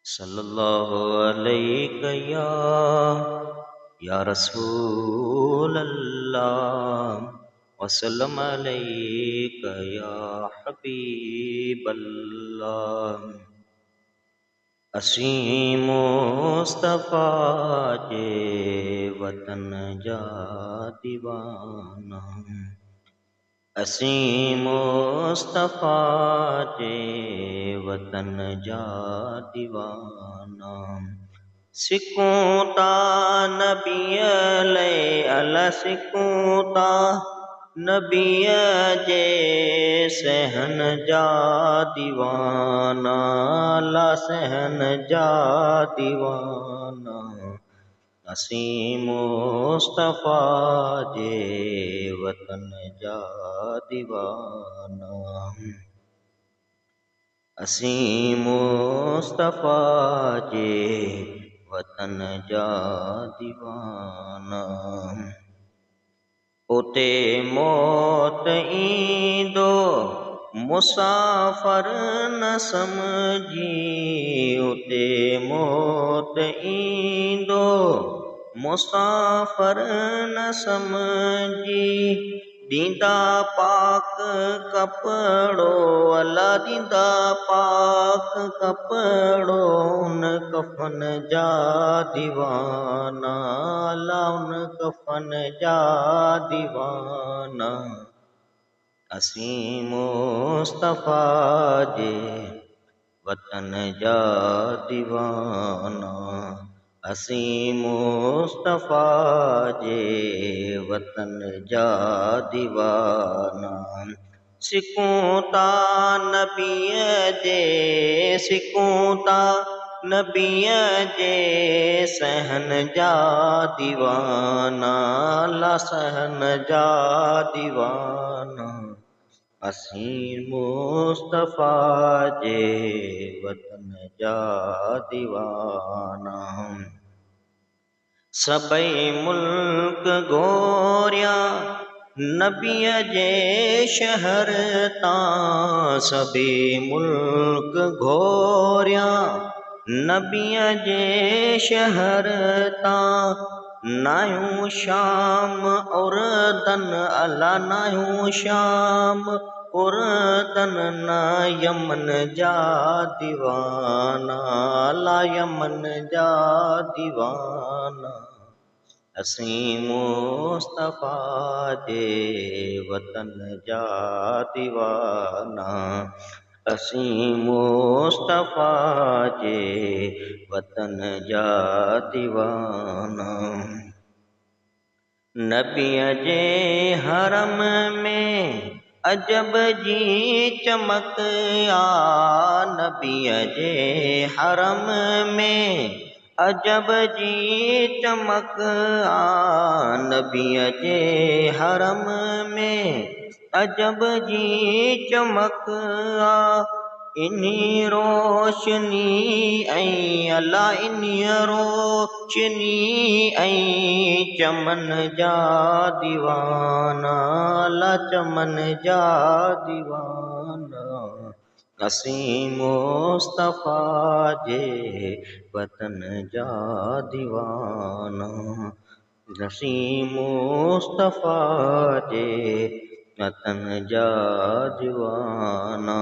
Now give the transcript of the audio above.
सल्लल्लाहु अलैहि या रसूल अल्लाह वसल्लम अलैका या हबीब अल्लाह। असीं मुस्तफ़ा जे वतन जा दीवाना, असीं मुस्तफ़ा जे वतन जा दीवाना। सिकूं ता नबीअ लए अला सिकूं ता नबीअ जे सहन जा दीवाना, अला सहन जा दीवाना। असीं मुस्तफ़ा जे वतन जा दीवाना, असीं मुस्तफ़ा जे वतन जा दीवाना। उते मौत ईंदो मुसाफ़िर न समझी, उते मौत ईंदो मुसाफ़िर न समझी। ॾींदा पाक कपिड़ो अला ॾींदा पाक कपिड़ो उन कफ़न जा दीवाना, अला उन कफ़न जा दीवाना। असीं मुस्तफ़ा जे वतन जा दीवाना, असीं मुस्तफ़ा जे वतन जा दीवाना। सिकूं ता नबीअ जे सिकूं ता नबीअ जे सहन जा दीवाना, अला सहन जा दीवाना। असीं मुस्तफ़ा जे वतन जा दीवाना। सभई मुल्क घोरिया नबीअ जे शहर तां, सभी मुल्क घोरिया नबीअ जे शहर तां। नायूं शाम उर्दन अला नायूं शाम उर्दन ना यमन जा दीवाना, अला यमन जा दीवाना। असीं मुस्तफ़ा जे वतन जा दीवाना, असीं मुस्तफ़ा जे वतन जा दीवाना। नबीअ जे हरम में अजब जी चमक आ, नबीअ जे हरम में अजब जी चमक आ। नबीअ जे हरम में अजब जी चमक आ। इन्ही रोशनी ऐं अला इन्ही रोशनी ऐं चमन जा दीवाना, अला चमन जा दीवाना। असीं मुस्तफ़ा जे वतन जा दीवाना, असीं मुस्तफ़ा जे वतन जा दीवाना।